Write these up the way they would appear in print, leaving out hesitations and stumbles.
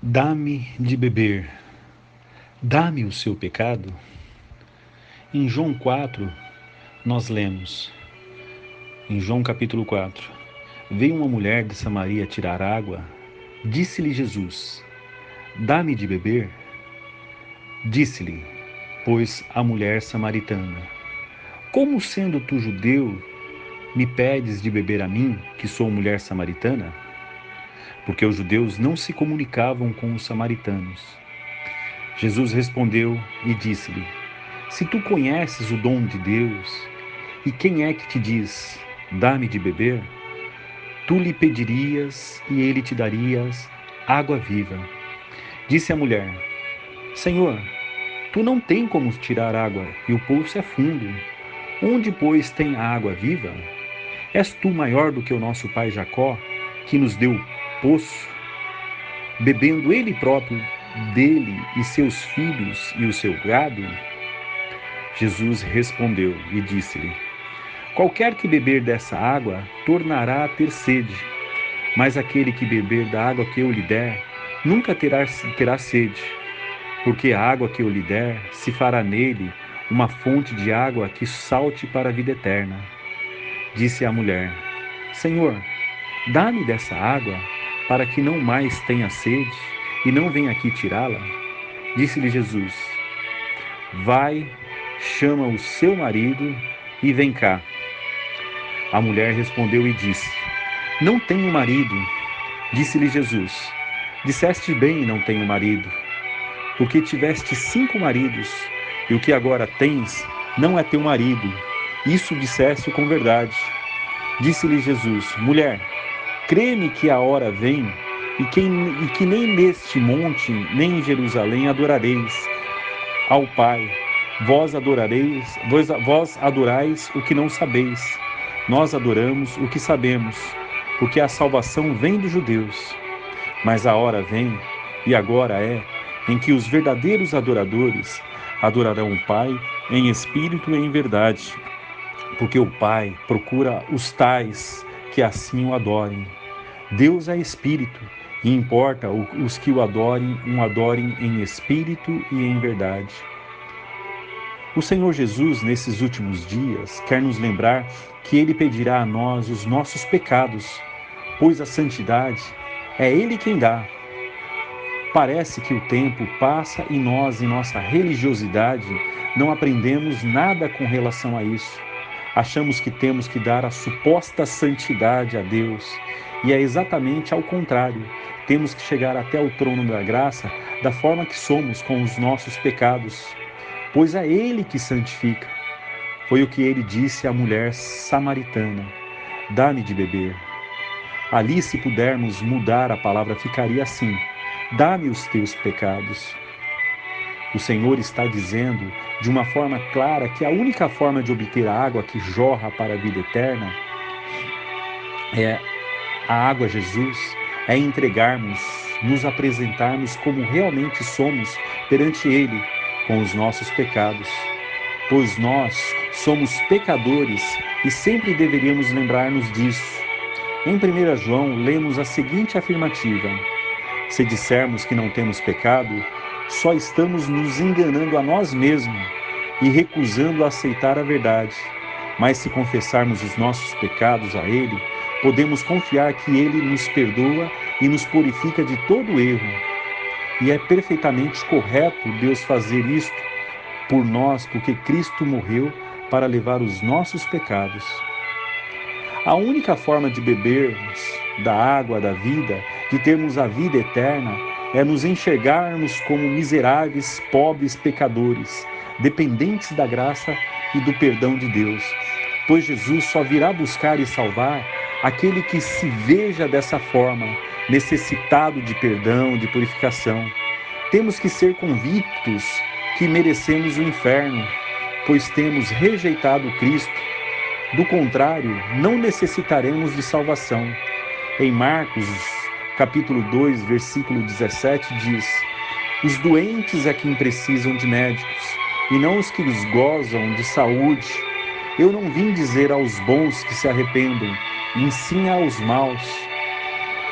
Dá-me de beber, dá-me o seu pecado. Em João 4, nós lemos, em João capítulo 4, veio uma mulher de Samaria tirar água, disse-lhe Jesus, dá-me de beber. Disse-lhe, pois, a mulher samaritana, como sendo tu judeu, me pedes de beber a mim, que sou mulher samaritana? Porque os judeus não se comunicavam com os samaritanos. Jesus respondeu e disse-lhe, se tu conheces o dom de Deus, e quem é que te diz, dá-me de beber? Tu lhe pedirias e ele te daria água viva. Disse a mulher, Senhor, tu não tem como tirar água e o poço é fundo. Onde, pois, tem a água viva? És tu maior do que o nosso pai Jacó, que nos deu poço, bebendo ele próprio dele e seus filhos e o seu gado? Jesus respondeu e disse-lhe, qualquer que beber dessa água tornará a ter sede, mas aquele que beber da água que eu lhe der, nunca terá sede, porque a água que eu lhe der se fará nele uma fonte de água que salte para a vida eterna. Disse a mulher, Senhor, dá-me dessa água, para que não mais tenha sede, e não venha aqui tirá-la. Disse-lhe Jesus, vai, chama o seu marido e vem cá. A mulher respondeu e disse, não tenho marido. Disse-lhe Jesus, disseste bem, não tenho marido, porque tiveste 5 maridos, e o que agora tens não é teu marido. Isso disseste com verdade. Disse-lhe Jesus, mulher, crê-me que a hora vem, e que nem neste monte, nem em Jerusalém adorareis ao Pai. Vós adorais o que não sabeis. Nós adoramos o que sabemos, porque a salvação vem dos judeus. Mas a hora vem, e agora é, em que os verdadeiros adoradores adorarão o Pai em espírito e em verdade, porque o Pai procura os tais que assim o adorem. Deus é espírito, e importa os que o adorem em espírito e em verdade. O Senhor Jesus, nesses últimos dias, quer nos lembrar que Ele pedirá a nós os nossos pecados, pois a santidade é Ele quem dá. Parece que o tempo passa e nós, em nossa religiosidade, não aprendemos nada com relação a isso. Achamos que temos que dar a suposta santidade a Deus, e é exatamente ao contrário. Temos que chegar até o trono da graça da forma que somos, com os nossos pecados, pois é Ele que santifica. Foi o que Ele disse à mulher samaritana, dá-me de beber. Ali, se pudermos mudar a palavra, ficaria assim, dá-me os teus pecados. O Senhor está dizendo de uma forma clara que a única forma de obter a água que jorra para a vida eterna é a água Jesus, é entregarmos, nos apresentarmos como realmente somos perante Ele, com os nossos pecados. Pois nós somos pecadores e sempre deveríamos lembrar-nos disso. Em 1 João, lemos a seguinte afirmativa, se dissermos que não temos pecado, só estamos nos enganando a nós mesmos e recusando a aceitar a verdade. Mas se confessarmos os nossos pecados a Ele, podemos confiar que Ele nos perdoa e nos purifica de todo erro. E é perfeitamente correto Deus fazer isto por nós, porque Cristo morreu para levar os nossos pecados. A única forma de bebermos da água da vida, de termos a vida eterna, é nos enxergarmos como miseráveis, pobres pecadores, dependentes da graça e do perdão de Deus. Pois Jesus só virá buscar e salvar aquele que se veja dessa forma, necessitado de perdão, de purificação. Temos que ser convictos que merecemos o inferno, pois temos rejeitado Cristo. Do contrário, não necessitaremos de salvação. Em Marcos, capítulo 2, versículo 17, diz, os doentes é quem precisam de médicos, e não os que gozam de saúde. Eu não vim dizer aos bons que se arrependam, e sim aos maus.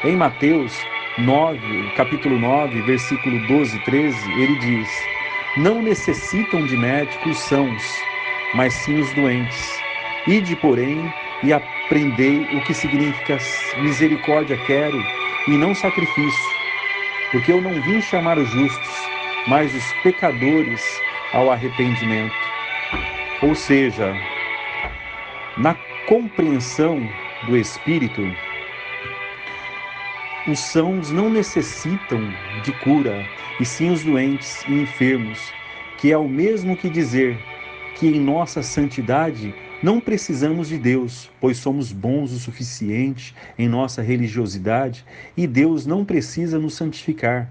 Em Mateus, capítulo 9, versículo 12 e 13, ele diz: não necessitam de médicos sãos, mas sim os doentes. Ide, porém, e aprendei o que significa misericórdia quero, e não sacrifício, porque eu não vim chamar os justos, mas os pecadores ao arrependimento. Ou seja, na compreensão do Espírito, os sãos não necessitam de cura, e sim os doentes e enfermos, que é o mesmo que dizer que em nossa santidade não precisamos de Deus, pois somos bons o suficiente em nossa religiosidade e Deus não precisa nos santificar,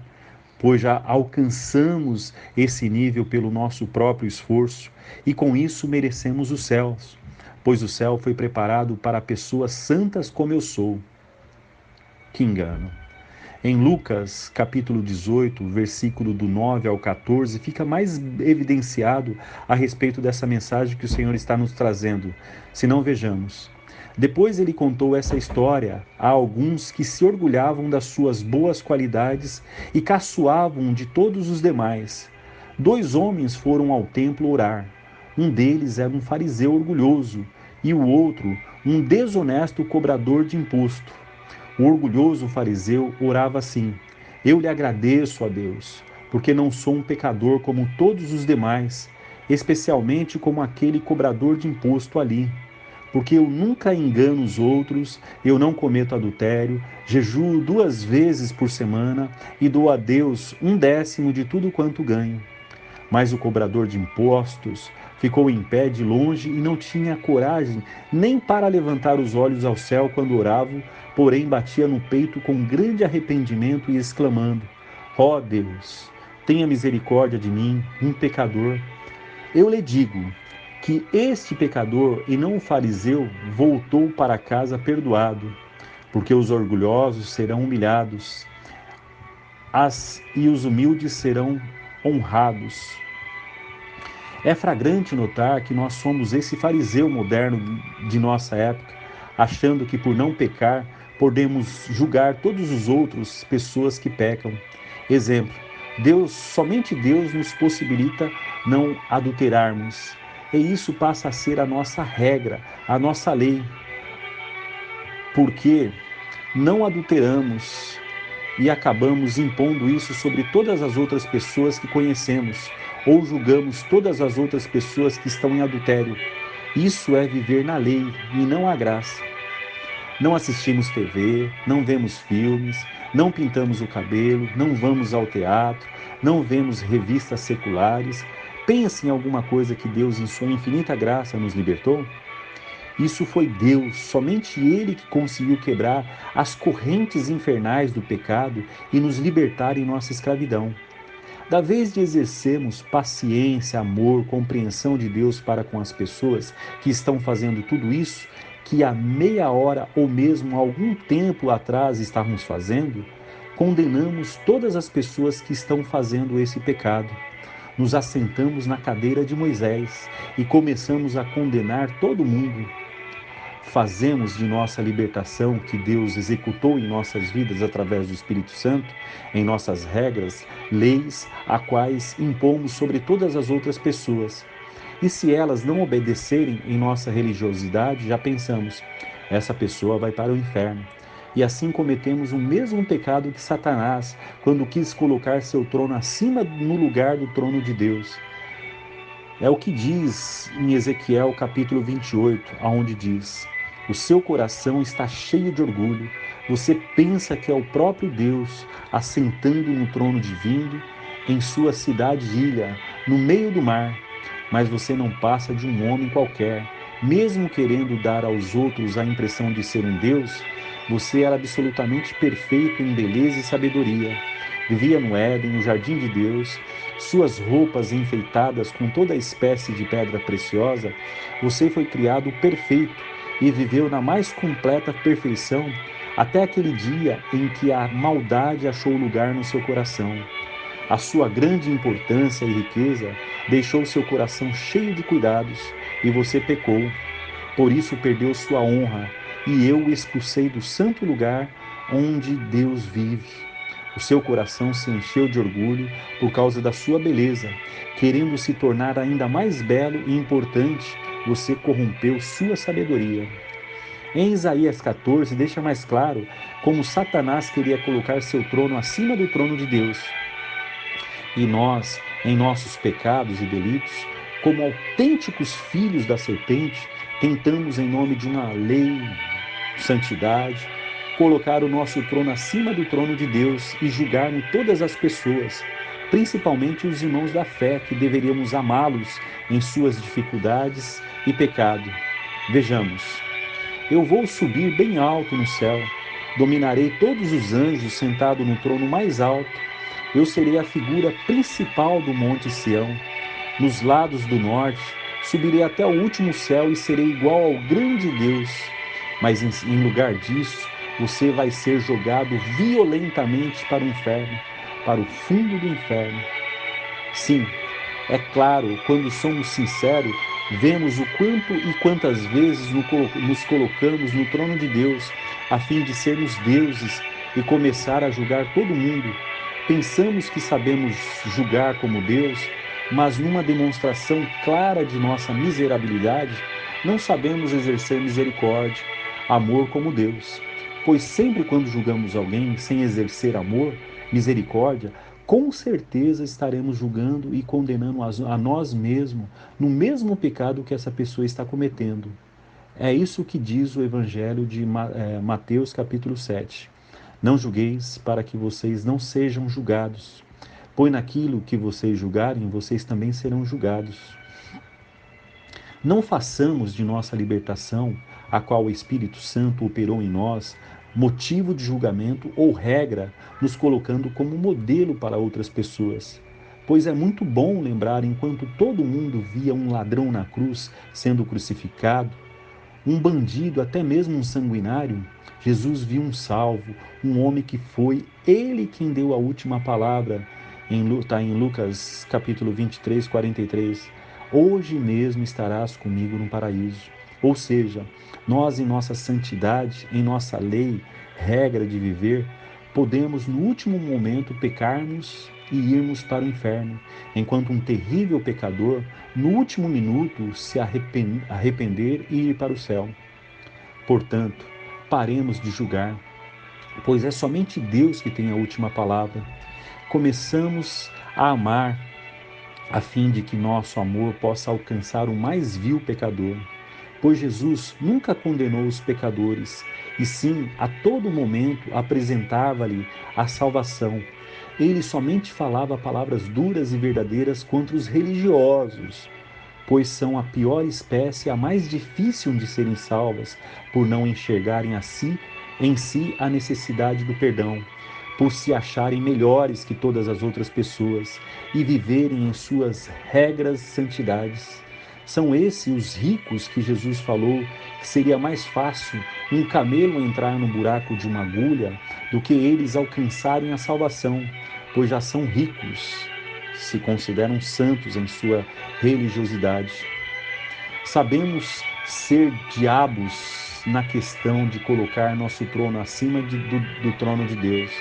pois já alcançamos esse nível pelo nosso próprio esforço e com isso merecemos os céus, pois o céu foi preparado para pessoas santas como eu sou. Que engano! Em Lucas, capítulo 18, versículo do 9 ao 14, fica mais evidenciado a respeito dessa mensagem que o Senhor está nos trazendo. Se não, vejamos. Depois ele contou essa história a alguns que se orgulhavam das suas boas qualidades e caçoavam de todos os demais. 2 homens foram ao templo orar. Um deles era um fariseu orgulhoso e o outro um desonesto cobrador de imposto. O orgulhoso fariseu orava assim: eu lhe agradeço a Deus, porque não sou um pecador como todos os demais, especialmente como aquele cobrador de imposto ali. Porque eu nunca engano os outros, eu não cometo adultério, jejuo 2 vezes por semana e dou a Deus 1/10 de tudo quanto ganho. Mas o cobrador de impostos ficou em pé de longe e não tinha coragem nem para levantar os olhos ao céu quando orava, porém batia no peito com grande arrependimento e exclamando: ó Deus, tenha misericórdia de mim, um pecador. Eu lhe digo que este pecador, e não o fariseu, voltou para casa perdoado, porque os orgulhosos serão humilhados, e os humildes serão honrados. É flagrante notar que nós somos esse fariseu moderno de nossa época, achando que por não pecar podemos julgar todos os outros pessoas que pecam. Exemplo: somente Deus nos possibilita não adulterarmos, e isso passa a ser a nossa regra, a nossa lei, porque não adulteramos e acabamos impondo isso sobre todas as outras pessoas que conhecemos, ou julgamos todas as outras pessoas que estão em adultério. Isso é viver na lei e não a graça. Não assistimos TV, não vemos filmes, não pintamos o cabelo, não vamos ao teatro, não vemos revistas seculares. Pense em alguma coisa que Deus, em sua infinita graça, nos libertou? Isso foi Deus, somente Ele, que conseguiu quebrar as correntes infernais do pecado e nos libertar em nossa escravidão. Da vez de exercermos paciência, amor, compreensão de Deus para com as pessoas que estão fazendo tudo isso, que há meia hora ou mesmo algum tempo atrás estávamos fazendo, condenamos todas as pessoas que estão fazendo esse pecado. Nos assentamos na cadeira de Moisés e começamos a condenar todo mundo. Fazemos de nossa libertação, que Deus executou em nossas vidas através do Espírito Santo, em nossas regras, leis, a quais impomos sobre todas as outras pessoas. E se elas não obedecerem em nossa religiosidade, já pensamos: essa pessoa vai para o inferno. E assim cometemos o mesmo pecado que Satanás, quando quis colocar seu trono acima no lugar do trono de Deus. É o que diz em Ezequiel capítulo 28, onde diz: o seu coração está cheio de orgulho, você pensa que é o próprio Deus assentando no trono divino em sua cidade-ilha, no meio do mar, mas você não passa de um homem qualquer. Mesmo querendo dar aos outros a impressão de ser um Deus, você era absolutamente perfeito em beleza e sabedoria. Vivia no Éden, no jardim de Deus, suas roupas enfeitadas com toda a espécie de pedra preciosa. Você foi criado perfeito e viveu na mais completa perfeição até aquele dia em que a maldade achou lugar no seu coração. A sua grande importância e riqueza deixou seu coração cheio de cuidados e você pecou. Por isso perdeu sua honra e eu o expulsei do santo lugar onde Deus vive. O seu coração se encheu de orgulho por causa da sua beleza. Querendo se tornar ainda mais belo e importante, você corrompeu sua sabedoria. Em Isaías 14, deixa mais claro como Satanás queria colocar seu trono acima do trono de Deus. E nós, em nossos pecados e delitos, como autênticos filhos da serpente, tentamos, em nome de uma lei, santidade, colocar o nosso trono acima do trono de Deus e julgarmos todas as pessoas, principalmente os irmãos da fé, que deveríamos amá-los em suas dificuldades e pecado. Vejamos, eu vou subir bem alto no céu, dominarei todos os anjos sentado no trono mais alto, eu serei a figura principal do Monte Sião. Nos lados do norte, subirei até o último céu e serei igual ao grande Deus. Mas em lugar disso, você vai ser jogado violentamente para o inferno, para o fundo do inferno. Sim, é claro, quando somos sinceros, vemos o quanto e quantas vezes nos colocamos no trono de Deus, a fim de sermos deuses e começar a julgar todo mundo. Pensamos que sabemos julgar como Deus, mas numa demonstração clara de nossa miserabilidade, não sabemos exercer misericórdia, amor como Deus. Pois sempre quando julgamos alguém sem exercer amor, misericórdia, com certeza estaremos julgando e condenando a nós mesmos no mesmo pecado que essa pessoa está cometendo. É isso que diz o Evangelho de Mateus capítulo 7. Não julgueis para que vocês não sejam julgados. Pois naquilo que vocês julgarem, vocês também serão julgados. Não façamos de nossa libertação, a qual o Espírito Santo operou em nós, motivo de julgamento ou regra, nos colocando como modelo para outras pessoas. Pois é muito bom lembrar, enquanto todo mundo via um ladrão na cruz sendo crucificado, um bandido, até mesmo um sanguinário, Jesus viu um salvo, um homem que foi ele quem deu a última palavra. Está em Lucas capítulo 23, 43. Hoje mesmo estarás comigo no paraíso. Ou seja, nós em nossa santidade, em nossa lei, regra de viver, podemos no último momento pecarmos e irmos para o inferno, enquanto um terrível pecador, no último minuto, se arrepender e ir para o céu. Portanto, paremos de julgar, pois é somente Deus que tem a última palavra. Começamos a amar, a fim de que nosso amor possa alcançar o mais vil pecador. Pois Jesus nunca condenou os pecadores, e sim, a todo momento apresentava-lhe a salvação. Ele somente falava palavras duras e verdadeiras contra os religiosos, pois são a pior espécie, a mais difícil de serem salvas, por não enxergarem em si a necessidade do perdão, por se acharem melhores que todas as outras pessoas e viverem em suas regras santidades. São esses os ricos que Jesus falou que seria mais fácil um camelo entrar no buraco de uma agulha do que eles alcançarem a salvação, pois já são ricos, se consideram santos em sua religiosidade. Sabemos ser diabos na questão de colocar nosso trono acima do trono de Deus,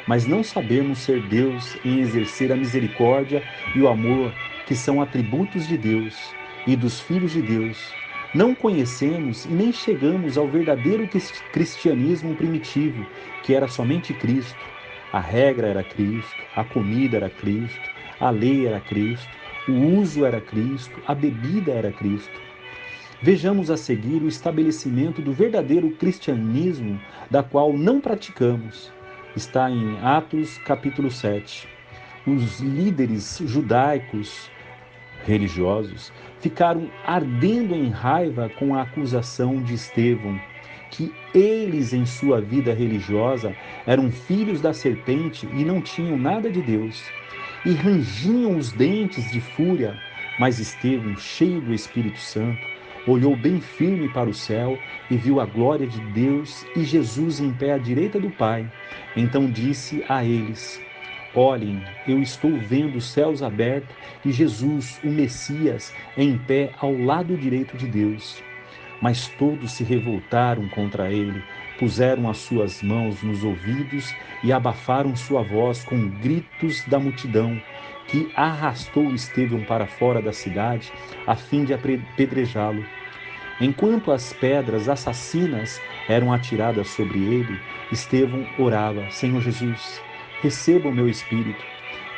mas não sabemos ser Deus em exercer a misericórdia e o amor, que são atributos de Deus e dos filhos de Deus. Não conhecemos e nem chegamos ao verdadeiro cristianismo primitivo, que era somente Cristo. A regra era Cristo, a comida era Cristo, a lei era Cristo, o uso era Cristo, a bebida era Cristo. Vejamos a seguir o estabelecimento do verdadeiro cristianismo, da qual não praticamos. Está em Atos capítulo 7. Os líderes judaicos religiosos ficaram ardendo em raiva com a acusação de Estevão, que eles em sua vida religiosa eram filhos da serpente e não tinham nada de Deus, e rangiam os dentes de fúria. Mas Estevão, cheio do Espírito Santo, olhou bem firme para o céu e viu a glória de Deus e Jesus em pé à direita do Pai. Então disse a eles: olhem, eu estou vendo os céus abertos e Jesus, o Messias, em pé ao lado direito de Deus. Mas todos se revoltaram contra ele, puseram as suas mãos nos ouvidos e abafaram sua voz com gritos da multidão, que arrastou Estevão para fora da cidade, a fim de apedrejá-lo. Enquanto as pedras assassinas eram atiradas sobre ele, Estevão orava: Senhor Jesus, receba o meu espírito.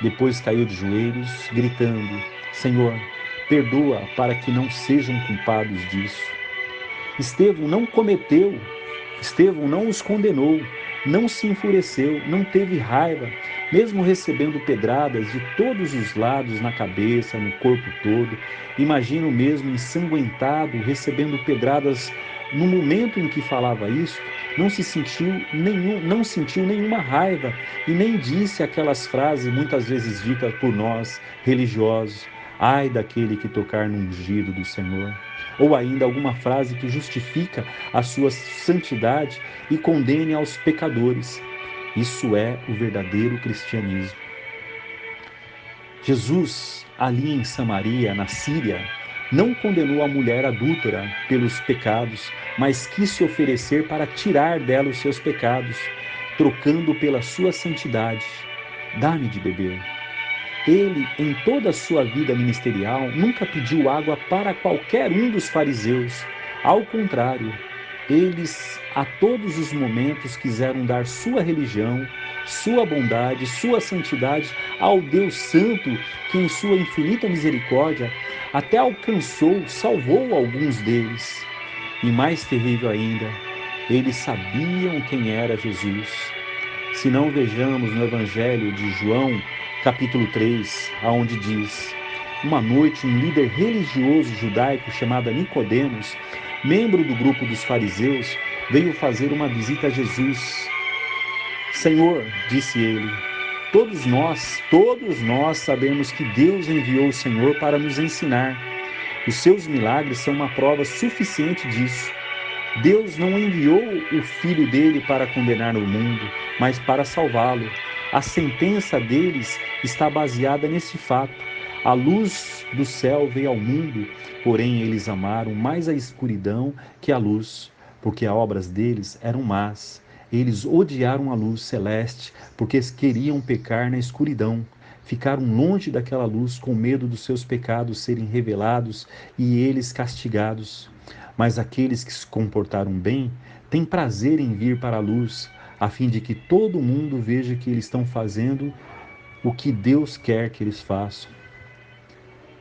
Depois caiu de joelhos, gritando: Senhor, perdoa para que não sejam culpados disso. Estevão não os condenou, não se enfureceu, não teve raiva, mesmo recebendo pedradas de todos os lados na cabeça, no corpo todo. Imagino mesmo ensanguentado, recebendo pedradas. No momento em que falava isso, não sentiu nenhuma raiva e nem disse aquelas frases muitas vezes ditas por nós religiosos: ai daquele que tocar no ungido do Senhor. Ou ainda alguma frase que justifica a sua santidade e condene aos pecadores. Isso é o verdadeiro cristianismo. Jesus, ali em Samaria, na Síria, não condenou a mulher adúltera pelos pecados, mas quis se oferecer para tirar dela os seus pecados, trocando pela sua santidade. Dá-me de beber. Ele, em toda a sua vida ministerial, nunca pediu água para qualquer um dos fariseus. Ao contrário, eles, a todos os momentos, quiseram dar sua religião, sua bondade, sua santidade ao Deus Santo, que em sua infinita misericórdia até salvou alguns deles. E mais terrível ainda, eles sabiam quem era Jesus. Se não, vejamos no Evangelho de João, capítulo 3, aonde diz: uma noite, um líder religioso judaico chamado Nicodemos, membro do grupo dos fariseus, veio fazer uma visita a Jesus. Senhor, disse ele, todos nós sabemos que Deus enviou o Senhor para nos ensinar. Os seus milagres são uma prova suficiente disso. Deus não enviou o Filho dele para condenar o mundo, mas para salvá-lo. A sentença deles está baseada nesse fato. A luz do céu veio ao mundo, porém eles amaram mais a escuridão que a luz, porque as obras deles eram más. Eles odiaram a luz celeste, porque queriam pecar na escuridão. Ficaram longe daquela luz com medo dos seus pecados serem revelados e eles castigados. Mas aqueles que se comportaram bem têm prazer em vir para a luz, a fim de que todo mundo veja que eles estão fazendo o que Deus quer que eles façam.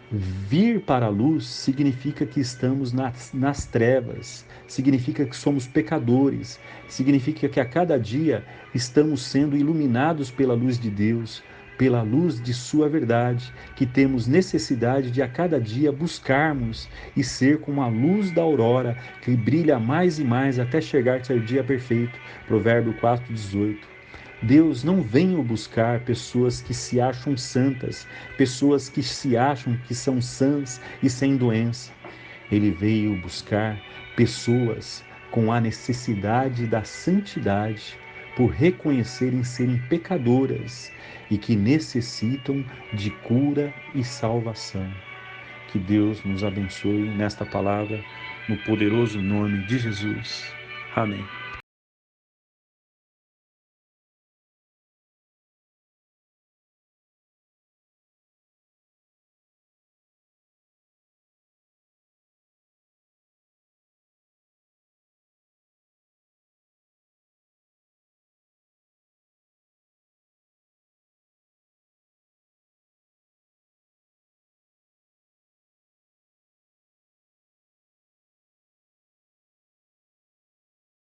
Vir para a luz significa que estamos nas trevas, significa que somos pecadores, significa que a cada dia estamos sendo iluminados pela luz de Deus, pela luz de sua verdade, que temos necessidade de a cada dia buscarmos e ser como a luz da aurora, que brilha mais e mais até chegar a ser dia perfeito. Provérbio 4:18. Deus não veio buscar pessoas que se acham santas, pessoas que se acham que são sãs e sem doença. Ele veio buscar pessoas com a necessidade da santidade, por reconhecerem serem pecadoras e que necessitam de cura e salvação. Que Deus nos abençoe nesta palavra, no poderoso nome de Jesus. Amém.